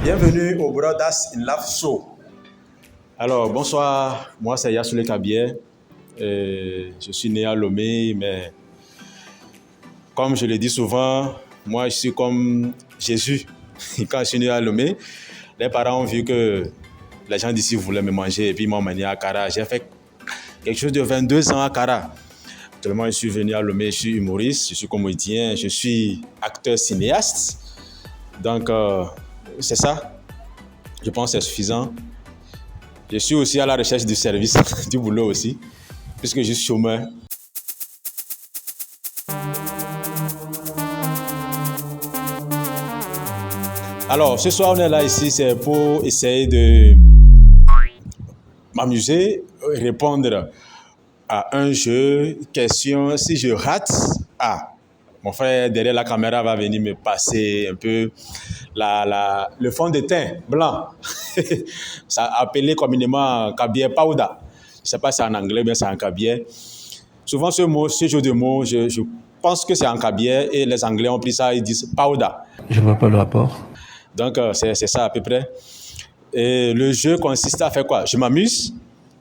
Bienvenue au Brothers in Love Show. Alors, bonsoir, moi c'est Yasoulé Kabier. Je suis né à Lomé, mais comme je le dis souvent, moi je suis comme Jésus. Quand je suis né à Lomé, les parents ont vu que les gens d'ici voulaient me manger et puis ils m'ont mené à Kara. J'ai fait quelque chose de 22 ans à Kara. Actuellement, je suis venu à Lomé, je suis humoriste, je suis comédien, je suis acteur cinéaste. Donc, c'est ça. Je pense que c'est suffisant. Je suis aussi à la recherche du service, du boulot aussi, puisque je suis chômeur. Alors, ce soir, on est là ici, c'est pour essayer de m'amuser, répondre à un jeu, question. Si je rate, mon frère derrière la caméra va venir me passer un peu le fond de teint blanc. Ça appelé communément cabier powder. Je ne sais pas si c'est en anglais, mais c'est en cabier. Souvent, ce jeu de mots, je pense que c'est en cabier et les Anglais ont pris ça, ils disent powder. Je ne vois pas le rapport. Donc, c'est ça à peu près. Et le jeu consiste à faire quoi? Je m'amuse,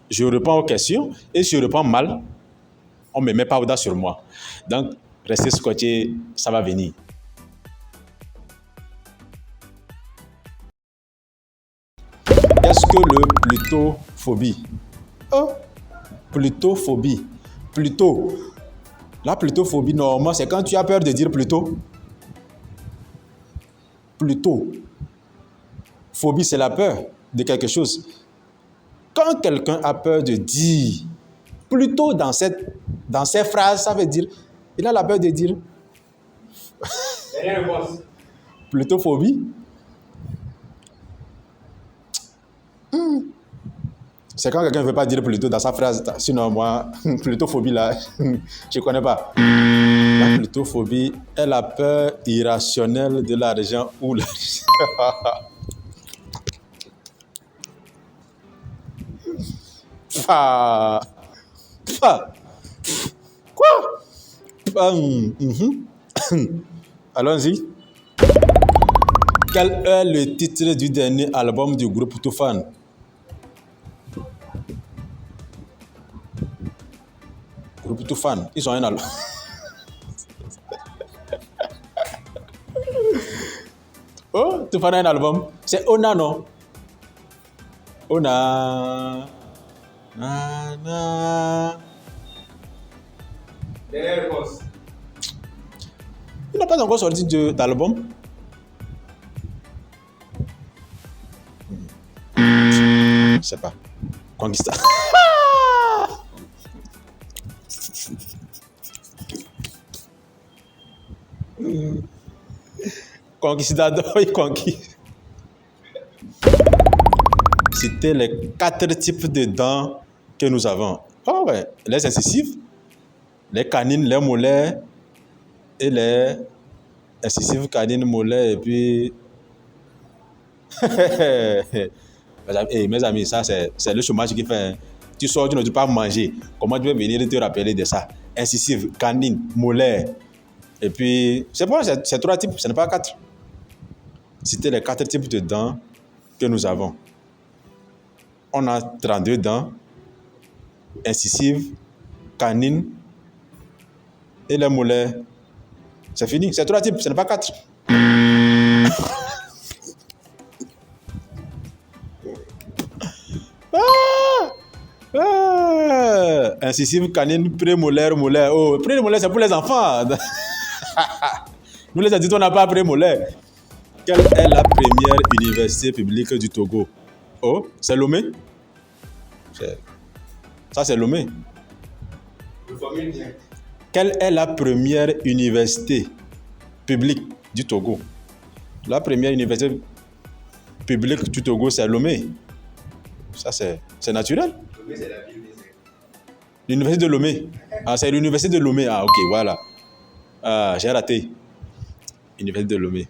je réponds aux questions et si je réponds mal, on me met powder sur moi. Donc, restez scotché, ça va venir. Qu'est-ce que le plutophobie? Plutophobie. Pluto. La plutophobie, normalement, c'est quand tu as peur de dire plutôt. Pluto. Phobie, c'est la peur de quelque chose. Quand quelqu'un a peur de dire plutôt dans ces phrases, ça veut dire, il a la peur de dire plutophobie. C'est quand quelqu'un ne veut pas dire plutôt dans sa phrase. Sinon, moi, plutophobie, là, je ne connais pas. La plutophobie est la peur irrationnelle de l'argent ou l'argent. Quoi? Allons-y. Quel est le titre du dernier album du groupe Toufan? Groupe Toufan, ils ont un album. Oh, Toufan a un album. C'est Ona, non? Ona. Na, na. Il n'a pas encore sorti d'album. Je ne sais pas. Conquista. Conquistador et conquis. C'était les 4 types de dents que nous avons. Oh ouais, les incisives, les canines, les molaires et les incisives, canines, molaires et puis... mes amis, ça c'est le chômage qui fait. Tu sors, tu ne dois pas manger. Comment tu veux venir te rappeler de ça? Incisive, canine, molaire. Et puis, c'est 3 types, ce n'est pas 4. C'était les 4 types de dents que nous avons. On a 32 dents, incisives, canines et les molaires. C'est fini, c'est 3 types, ce n'est pas 4. Incisive, canine, prémolaire, molaire. Oh, prémolaire, c'est pour les enfants. Nous les adultes, on n'a pas prémolaire. Quelle est la première université publique du Togo? Oh, c'est Lomé? Ça, c'est Lomé. Quelle est la première université publique du Togo? La première université publique du Togo, c'est Lomé. Ça, c'est naturel. Lomé, c'est la ville. L'université de Lomé. Ah, c'est l'université de Lomé. Ah, ok, voilà. Ah, j'ai raté. Université de Lomé.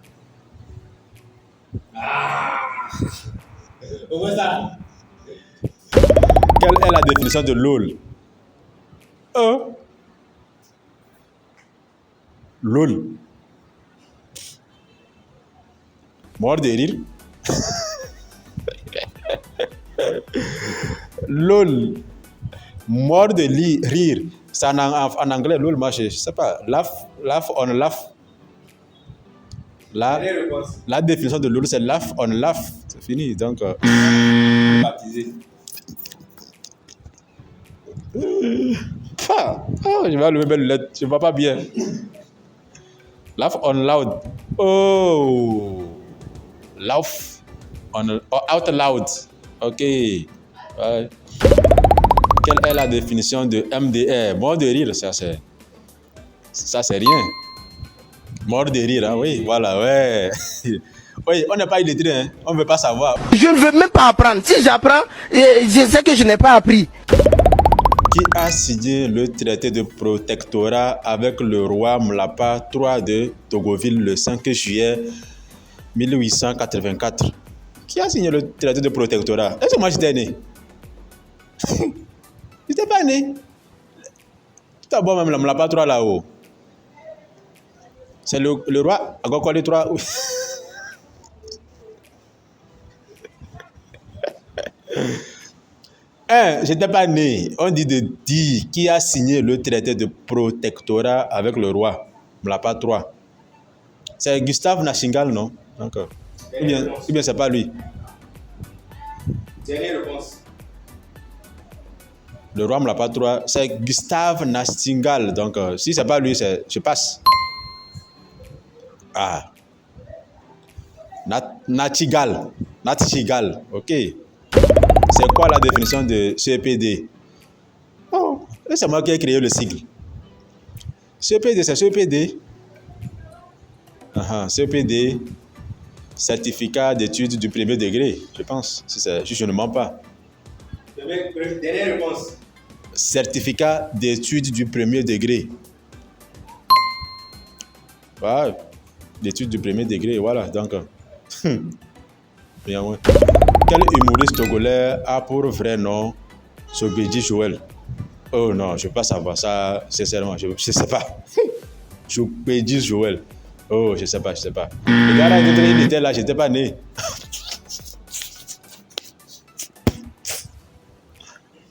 Ça. Quelle est la définition de LOL? LOL. Mort de rire. LOL. Mort de rire. C'est en anglais, LOL, moi, je sais pas. Laugh on laugh. La définition de LOL, c'est laugh on laugh. C'est fini. Donc, baptisé. Je vais lever mes lunettes. Je ne vois pas bien. Laugh on loud. Oh. Laugh on out loud. Ok. Ouais. Quelle est la définition de MDR? Mort de rire, ça c'est rien. Mort de rire, hein? Oui, voilà, ouais. Oui, on n'est pas illettré, hein? On ne veut pas savoir. Je ne veux même pas apprendre. Si j'apprends, je sais que je n'ai pas appris. Qui a signé le traité de protectorat avec le roi Mlapa III de Togoville le 5 juillet 1884? Qui a signé le traité de protectorat? Est-ce que moi j'étais né? J'étais pas né. Tout d'abord, même la Mlapa III là-haut. C'est le roi Agokoli III. J'étais pas né. On dit de dire qui a signé le traité de protectorat avec le roi Mlapa III. C'est Gustave Nachingal, non? D'accord. Ou bien c'est pas lui. Dernière réponse. Le roi Mlapa III, c'est Gustave Nachingal. Donc, si c'est pas lui, je passe. Ah. Nachingal. Ok. C'est quoi la définition de CEPD? Oh, c'est moi qui ai créé le sigle. CEPD, c'est CEPD. CEPD, certificat d'études du premier degré, je pense, si je ne mens pas. Dernière réponse. Certificat d'études du premier degré. Voilà, d'études du premier degré, voilà, donc. Bien, ouais. Quel humoriste togolais a pour vrai nom Sobedi Joël? Oh non, je ne veux pas savoir ça, sincèrement, je ne sais pas. Sobedi Joël. Oh, je ne sais pas. Le gars là, il était là, je n'étais pas né.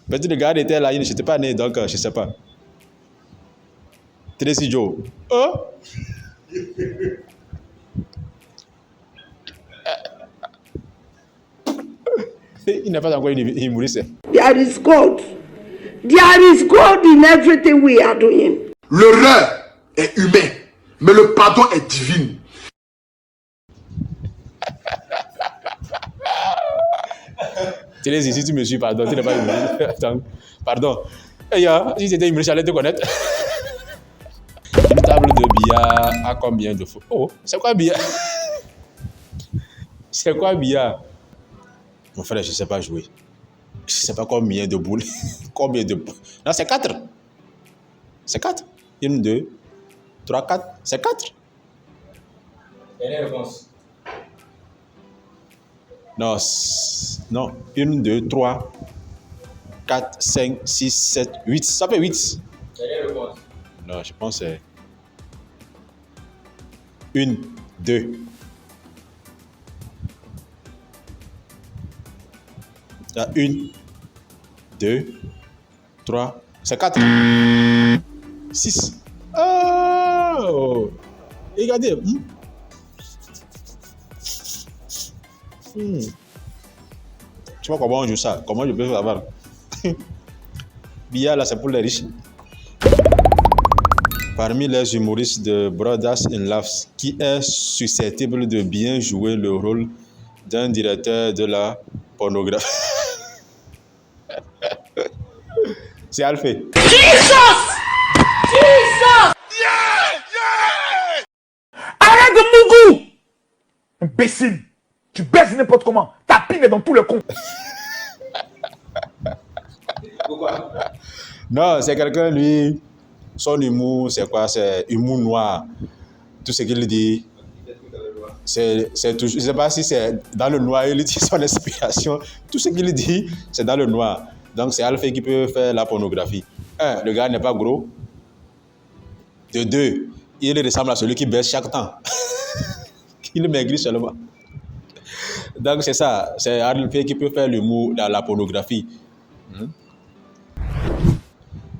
Peut-être le gars était là, je n'étais pas né, donc je ne sais pas. Tracy Joe. Oh! Il n'est pas encore humoriste. There is God. There is God in everything we are doing. L'erreur est humaine, mais le pardon est divin. Thérèse, si tu me suis, pardon, tu n'es pas humoriste. Attends, pardon. Si c'était humoriste, j'allais te connaître. Une table de billard a combien de faux? Oh, c'est quoi billard? C'est quoi billard? Mon frère, je ne sais pas jouer. Je ne sais pas combien de boules. Combien de boules? Non, c'est 4. C'est 4. 1, 2, 3, 4. C'est 4. Dernière réponse. Non, 1, 2, 3, 4, 5, 6, 7, 8. Ça fait 8. Dernière réponse. Non, je pense que c'est 1, 2. Il y a 1, 2, 3, c'est 4. 6. Oh! Regardez. Tu vois comment on joue ça? Comment je peux savoir? Billard là, c'est pour les riches. Parmi les humoristes de Brothers in Laughs, qui est susceptible de bien jouer le rôle d'un directeur de la pornographie? C'est Alphée. Jesus! Arrête de Mougou! Imbécile! Tu baisses n'importe comment. Ta pine est dans tous les cons. Pourquoi? Non, c'est quelqu'un, lui, son humour, c'est quoi? C'est humour noir. Tout ce qu'il dit, c'est toujours, je ne sais pas si c'est dans le noir, il dit son inspiration. Tout ce qu'il dit, c'est dans le noir. Donc, c'est Alphée qui peut faire la pornographie. 1, le gars n'est pas gros. De 2, il ressemble à celui qui baisse chaque temps. Il maigrit seulement. Donc c'est ça, c'est Harley qui peut faire l'humour dans la pornographie.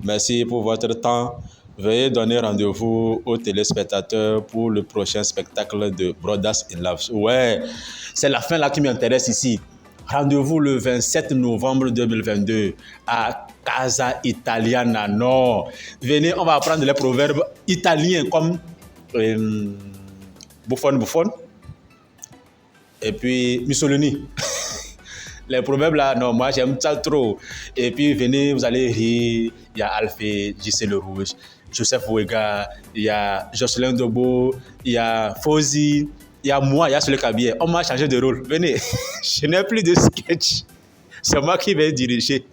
Merci pour votre temps. Veuillez donner rendez-vous aux téléspectateurs pour le prochain spectacle de Brothers in Love. Ouais, c'est la fin là qui m'intéresse ici. Rendez-vous le 27 novembre 2022 à Casa Italiana Nord. Venez, on va apprendre les proverbes italiens comme Buffon. Et puis Mussolini. Les proverbes là, non, moi j'aime ça trop. Et puis venez, vous allez rire. Il y a Alphée, JC Le Rouge, Joseph Ouega, il y a Jocelyn Debo, il y a Fauzi, il y a moi, il y a Sule Kabier. On m'a changé de rôle. Venez, je n'ai plus de sketch. C'est moi qui vais diriger.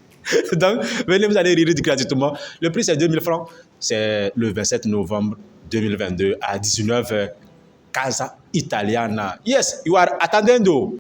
Donc, venez, vous allez rire gratuitement. Le prix, c'est 2000 francs. C'est le 27 novembre 2022 à 19h. Casa Italiana. Yes, you are attendendo.